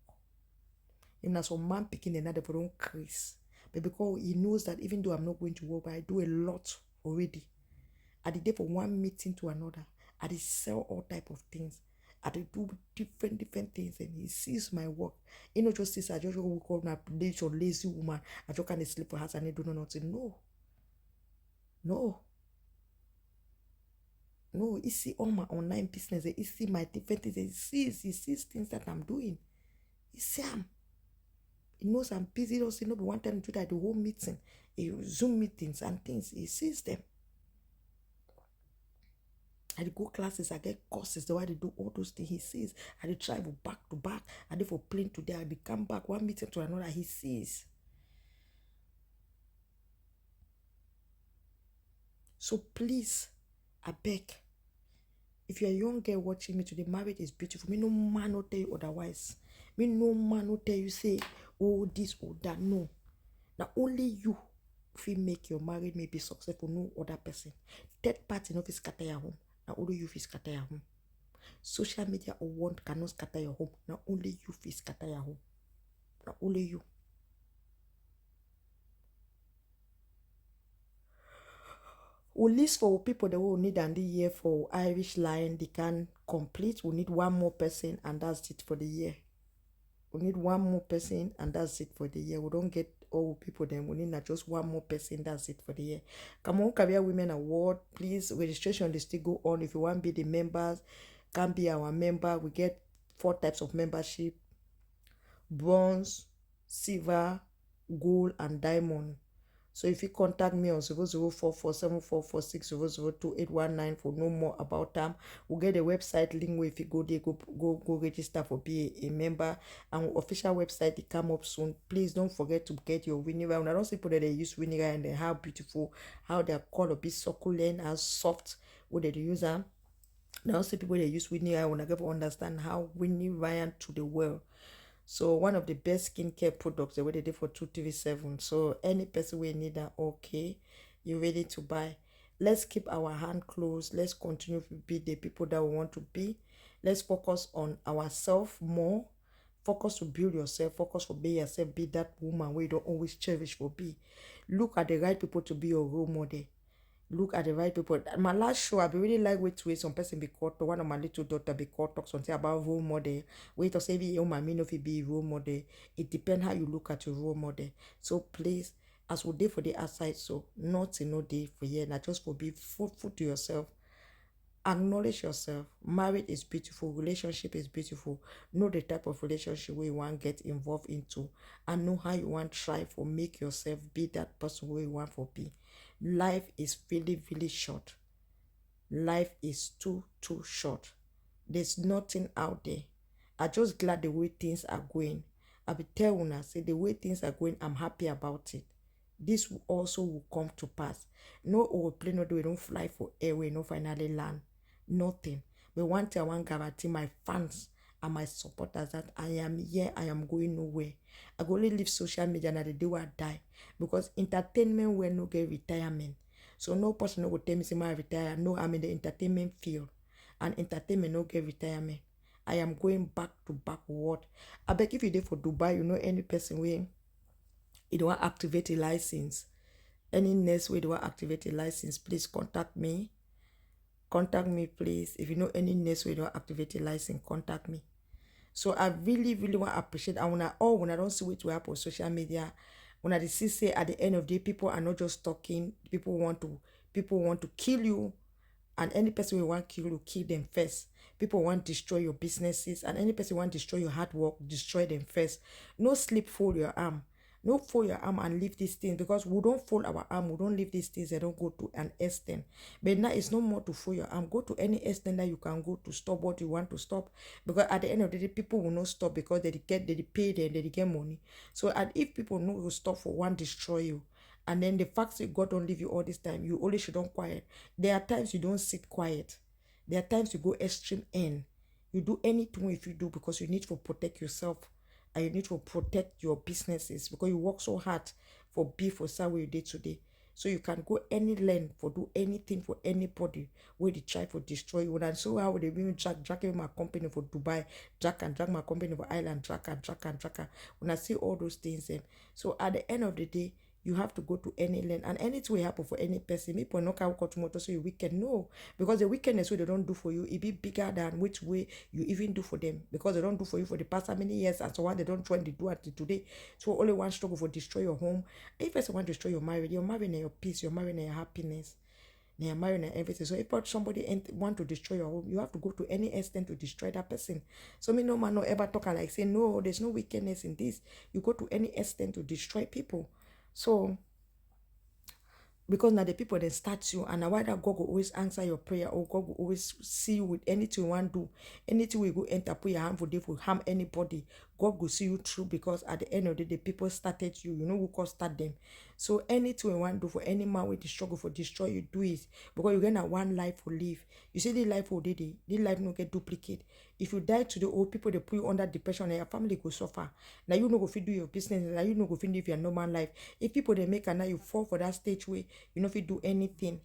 Even as some man picking another for don't increase. But because he knows that even though I'm not going to work, but I do a lot already. I did there for one meeting to another. I did sell all type of things. I did do different things, and he sees my work. He not just says I just go call my lazy woman. I just can't sleep for house and I do nothing. No. He see all my online business. He see my different things. He sees things that I'm doing. He see them. He knows I'm busy. He doesn't know, but one time to do that the whole meeting, Zoom meetings and things. He sees them. I did go classes, I get courses, the way they do all those things, he sees. I did travel back to back, I did for plane today, I did come back one meeting to another, he sees. So please, I beg, if you're a young girl watching me today, marriage is beautiful. Me no man will tell you otherwise. Me no man will tell you say, oh this or that. No. Now only you if make your marriage may be successful, no other person. Third party no fit scatter your home. Now only you fit scatter your home. Social media or one cannot scatter your home. Now only you fit scatter your home. Now only you. We list for people that will need and the year for Irish Lion, they can complete. We need one more person and that's it for the year. We need one more person and that's it for the year. We don't get all people then. We need not just one more person, that's it for the year. Come on, Career Women Award, please. Registration they still go on. If you want to be the members, can be our member. We get 4 types of membership: bronze, silver, gold, and diamond. So if you contact me on 004474460028819 for know more about them, we'll get a website link where if you go there, go register for be a member. And official website they come up soon. Please don't forget to get your vinegar. And I don't see people that they use vinegar and then how beautiful, how they're called a bit succulent and soft what they use them. I don't see people that use vinegar when I get to understand how vinegar to the world. So one of the best skincare products, the way they did for 237. So any person will need that, okay, you're ready to buy. Let's keep our hand closed. Let's continue to be the people that we want to be. Let's focus on ourselves more. Focus to build yourself. Focus to be yourself. Be that woman where you don't always cherish for be. Look at the right people to be your role model. Look at the right people. My last show, I be really like wait to some person be called to one of my little daughter be called talk something about role model. Wait to say you my mean if it be role model. It depends how you look at your role model. So please, as we day for the outside, so not no day for here. Not just for be fruitful to yourself. Acknowledge yourself. Marriage is beautiful. Relationship is beautiful. Know the type of relationship where you want to get involved into. And know how you want to try for make yourself be that person where you want to be. Life is really, really short. Life is too short. There's nothing out there. I just glad the way things are going. I be tell una say the way things are going, I'm happy about it. This also will come to pass. No airplane, no, we don't fly for air, we no finally land. Nothing. But one thing I want guarantee my fans and my supporters that I am here, I am going nowhere. I go only leave social media and the day where I die. Because entertainment will no get retirement. So no person will tell me say I retire. No, I'm in the entertainment field. And entertainment no get retirement. I am going back to backward. I beg if you dey for Dubai, you know any person wey you don't activate a license. Any nurse wey don't activate a license, please contact me. Contact me, please. If you know any nurse wey don't activate a license, contact me. So I really, really want to appreciate. And when I don't see what to happen on social media, when I see say at the end of the day, people are not just talking. People want to kill you. And any person who want to kill them first. People want to destroy your businesses. And any person who want to destroy your hard work, destroy them first. No sleep, fold your arm. No fold your arm and leave these things. Because we don't fold our arm. We don't leave these things. They don't go to an extent. But now it's no more to fold your arm. Go to any extent that you can go to stop what you want to stop. Because at the end of the day, people will not stop because they pay them, they get money. So and if people know you stop for one, destroy you. And then the fact that God don't leave you all this time, you only should don't quiet. There are times you don't sit quiet. There are times you go extreme end. You do anything if you do because you need to protect yourself and you need to protect your businesses because you work so hard for what you did today. So you can go any length for do anything for anybody where they try to destroy you. And so how would they bring drag my company for Dubai, drag my company for Ireland, drag. When I see all those things, so at the end of the day, you have to go to any length and anything will happen for any person. People no can go tomorrow so you wicked. No, because the wickedness way they don't do for you, it be bigger than which way you even do for them. Because they don't do for you for the past how many years and so on. They don't try to do until today. So only one struggle for destroy your home. If person want to destroy your marriage and your peace, your marriage and your happiness. They are married and everything. So if somebody want to destroy your home, you have to go to any extent to destroy that person. So me no man no ever talk and like say no, there's no wickedness in this. You go to any extent to destroy people. So, because now the people then start you, and now why that God will always answer your prayer, or God will always see you with anything you want to do, anything we go enter, put your hand for them for harm anybody. God will see you through because at the end of the day, people started you. You know who can start them. So anything you want to do for any man with the struggle for destroy you, do it. Because you're gonna one life for live. You see the life for day, the life no get duplicate. If you die today, old people they put you under depression and your family go suffer. Now you no go fit do your business, now you no go fit live your normal life. If people they make and now you fall for that stage where you know if you do anything.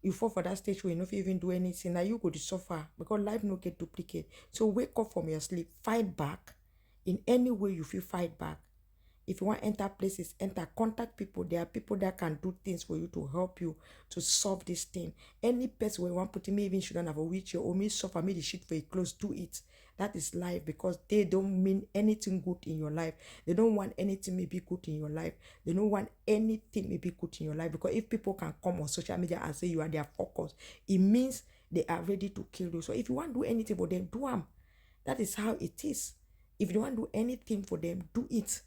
You fall for that stage where you know if you even do anything, now you go to suffer because life no get duplicate. So wake up from your sleep, fight back. In any way you feel fight back. If you want to enter places, enter, contact people. There are people that can do things for you to help you to solve this thing. Any person where you want to put me even shouldn't have a wheelchair or me suffer me the shit for a clothes, do it. That is life because they don't mean anything good in your life. They don't want anything maybe good in your life. They don't want anything maybe good in your life because if people can come on social media and say you are their focus, it means they are ready to kill you. So if you want to do anything for them, do them. That is how it is. If you don't want to do anything for them, do it.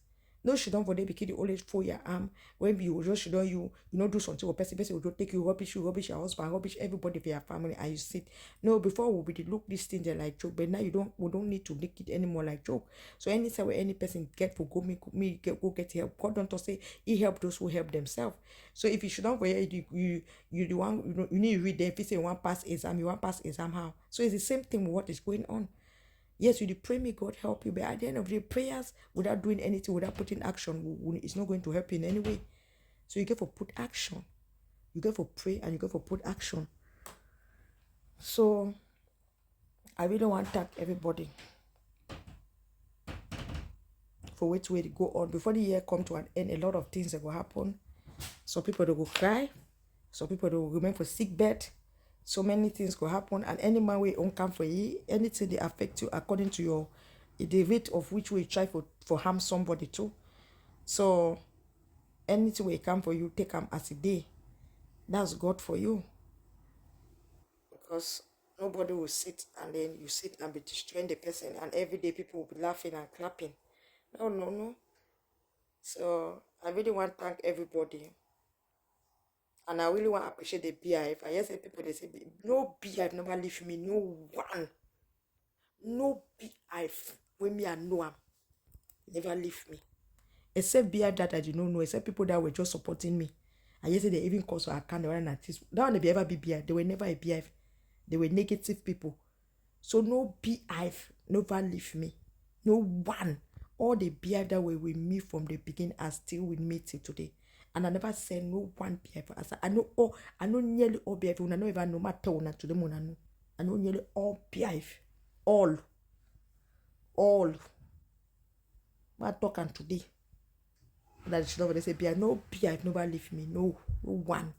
No shit down for them because you always for your arm. When you just shit on you know, do something for person will just take you rubbish your husband, rubbish everybody for your family, and you sit. No, before we would look this thing there like joke, but now we don't need to look it anymore like joke. So anytime where any person get for go get help, God don't say he help those who help themselves. So if you should not wear you the one you need to read them. If you say you want pass exam how? So it's the same thing with what is going on. Yes, you pray me, God help you, but at the end of the day, prayers without doing anything, without putting action, it's not going to help you in any way. So you get for put action. You get for pray and you get for put action. So I really want to thank everybody for which way to go on. Before the year come to an end, a lot of things that will happen. Some people they will cry. Some people they will remain for sick bed. So many things could happen, and any man way on come for you, anything they affect you according to your the rate of which way you try for harm somebody too. So anything will come for you, take them as a day. That's God for you. Because nobody will sit and then you sit and be destroying the person, and every day people will be laughing and clapping. No. So I really want to thank everybody. And I really want to appreciate the BIF. I hear some people, they say, no BIF never leave me, no one. No beehive when me I know am never leave me. Except beehive that I did not know, except people that were just supporting me. And yesterday they even called so I can't that one they ever be beehive. They were never a beehive. They were negative people. So no beehive never leave me. No one. All the beehive that were with me from the beginning are still with me till today. And I never said no one beehive. I know nearly all beehive. I know even no matter what to them. I know nearly all beehive. All. What talking today? That should over say beehive. No beehive never leave me. No one.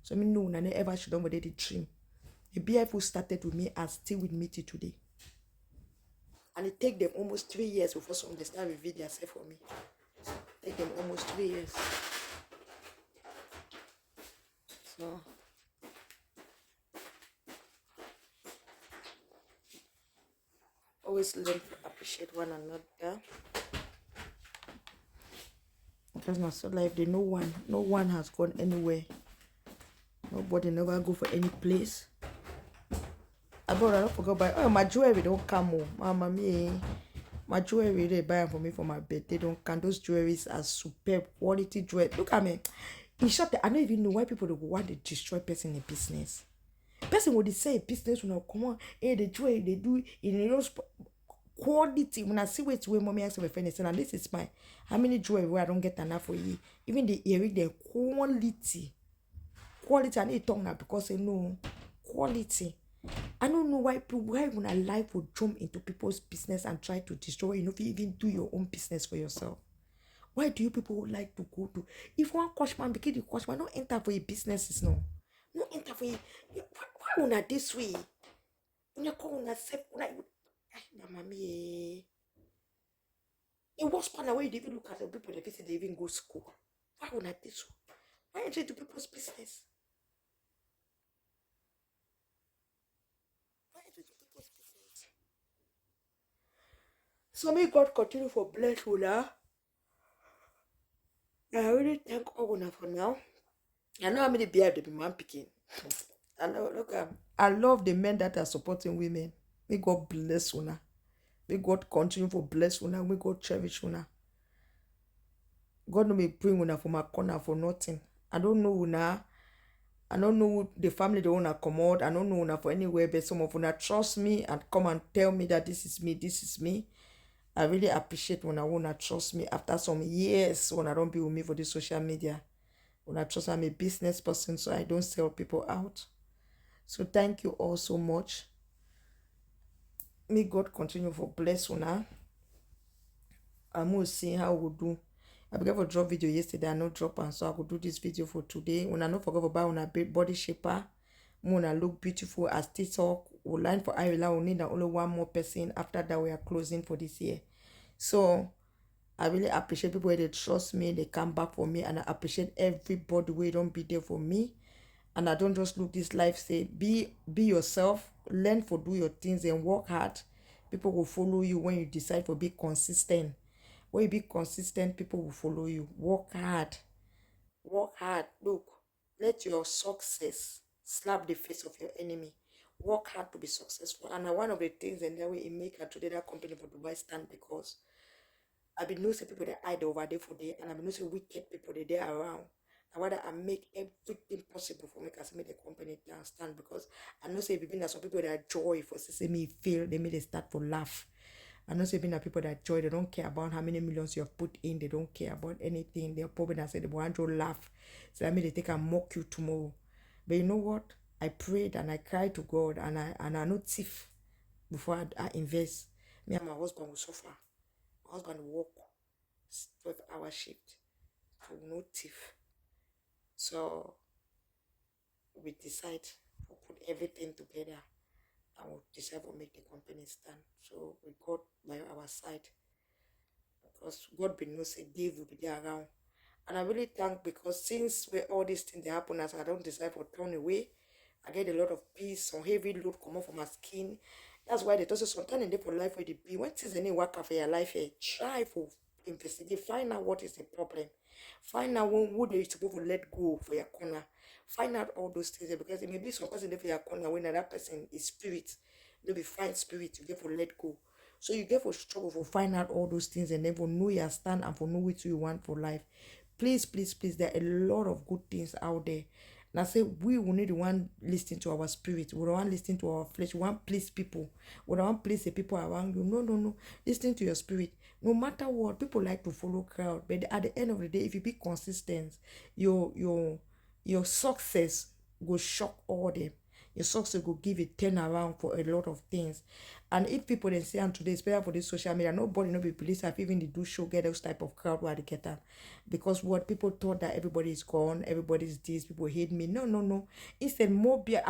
So I mean no, I never should over the dream. The beehive who started with me are still with me till today. And it take them almost 3 years before some they start reveal themselves for me. Take them almost 3 years. So always learn to appreciate one another. Because now so life, no one has gone anywhere. Nobody never go for any place. I don't forget buy. Oh, my jewelry don't come. Mama me, my jewelry they buy for me for my birthday. Don't come. Those jewelries are superb quality jewelry. Look at me. In short, I don't even know why people don't want to destroy person in business. Person would say business will not come on. Hey, the jewelry they do in those quality. When I see where it's where mommy asks my friends, and this is my how many jewelry where I don't get enough for you. Even the earring, the quality. I need to talk now because I know quality. I don't know why when a life would jump into people's business and try to destroy, if you even do your own business for yourself. Why do you people like to go to? If one coachman became the coachman, don't enter for your businesses, no. No enter for you. Why una this way? Una call una self, mama me. It was part of why you even look at the people that visit, they even go school. Why una this way? Why enter into people's business? So may God continue for bless Una. I really thank all Una for now. I know how many behind the man picking. I love the men that are supporting women. May God bless Una. May God continue for bless Una. May God cherish Una. God no may bring Una from a corner for nothing. I don't know Una. I don't know the family they wanna come out. I don't know Una for anywhere, but some of Una trust me and come and tell me that this is me. I really appreciate when I wanna trust me after some years when I don't be with me for the social media. When I trust I'm a business person, so I don't sell people out. So thank you all so much. May God continue for bless Una. I'm going to see how we'll do. I began to drop video yesterday. I not drop and so I could do this video for today. When I not forget about when I body shaper, when I look beautiful as TikTok, we'll line for Irela. We'll need only one more person. After that, we are closing for this year. So I really appreciate people where they trust me, they come back for me, and I appreciate everybody where don't be there for me. And I don't just look this life say be yourself, learn for do your things and work hard. People will follow you when you decide to be consistent. When you be consistent, people will follow you. Work hard. Look, let your success slap the face of your enemy. Work hard to be successful. And one of the things and that way it make a today that company for Dubai stand because I've been noticing people that hide over there for day, and I've been noticing wicked people that they around. I rather I make everything possible for me because make the company stand because I know say being that some people that are joy for say me feel they may they start for laugh. I know say being that people that joy they don't care about how many millions you have put in, they don't care about anything. They're probably that say they want to laugh. So that means they take and mock you tomorrow. But you know what? I prayed and I cried to God and I no thief before I invest. Me and my husband will suffer. My husband will work 12-hour shift. So no thief. So we decide to put everything together and we decide to make the company stand. So we got by our side because God be knows say Dave will be there around. And I really thank because since where all these things they happen as I don't decide to turn away, I get a lot of peace, some heavy load come off from my skin. That's why they tell us sometimes in for life where they be. When things any work for your life, try for investigate, find out what is the problem. Find out who they supposed to let go for your corner. Find out all those things because it may be some person there for your corner when that person is spirit. No be fight spirit, you get for let go. So you get for struggle for find out all those things and then for know your stand and for know what you want for life. Please, please, please, there are a lot of good things out there. And I say we will need the one listening to our spirit. We don't want listening to our flesh. We want please people. We don't want please the people around you. No, no, no. Listening to your spirit. No matter what, people like to follow crowd. But at the end of the day, if you be consistent, your success will shock all them. Your success will give a turnaround for a lot of things. And if people then say, and today, especially for this social media, nobody no be police have even they do show get those type of crowd where they get them. Because what people thought that everybody is gone, everybody's this, people hate me. No, no, no. Instead, more beer,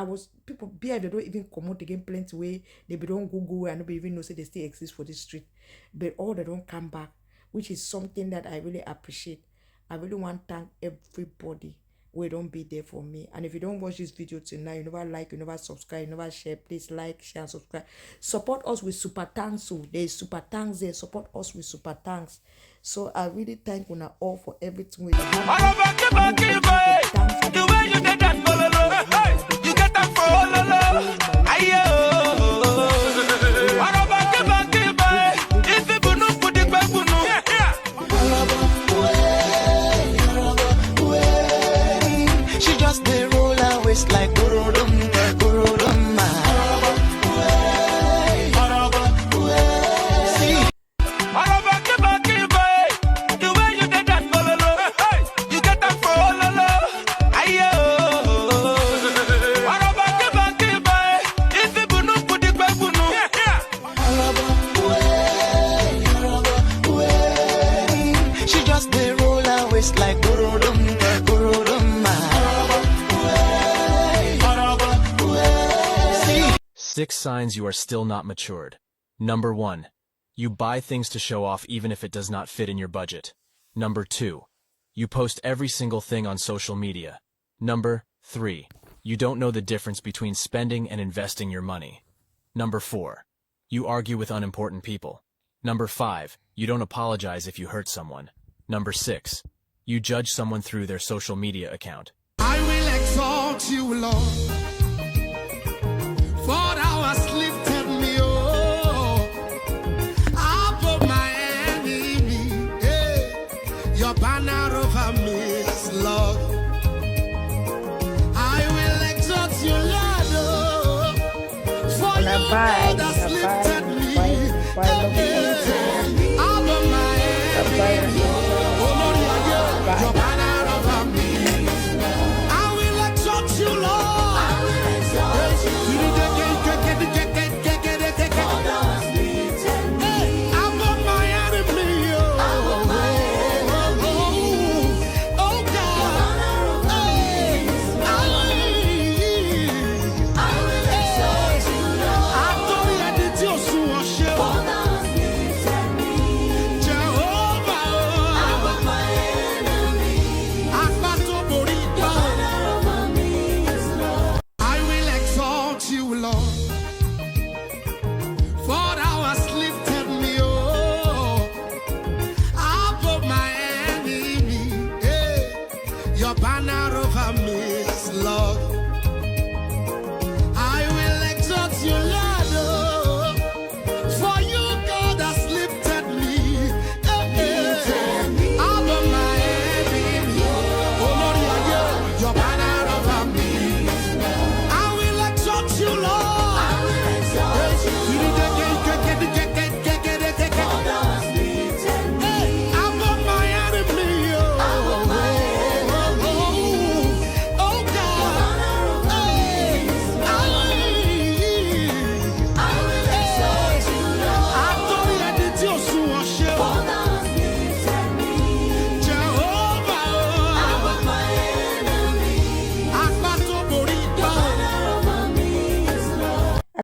people beer, they don't even come out again plenty way. They don't go and nobody even know say they still exist for this street. But all they don't come back, which is something that I really appreciate. I really want to thank everybody. We don't be there for me. And if you don't watch this video tonight, you never like, you never subscribe, you never share, please like, share, and subscribe. Support us with super thanks. So there is super thanks there. Support us with super thanks. So I really thank you all for everything we like Gurudum, Gurudum. See, the way you did that, you get that for all if you put it back, she just they roll her waist like Gurudum, Gurudum. 6 signs you are still not matured. Number 1. You buy things to show off even if it does not fit in your budget. Number 2. You post every single thing on social media. Number 3. You don't know the difference between spending and investing your money. Number 4. You argue with unimportant people. Number 5. You don't apologize if you hurt someone. Number 6. You judge someone through their social media account. I will exalt you, Lord. For thou hast lifted me above my enemy. Hey, your banner over me is love. I will exalt you, Lord. For you hast lifted me above my enemy. Oh Lord, your banner over me. I will exalt you, Lord.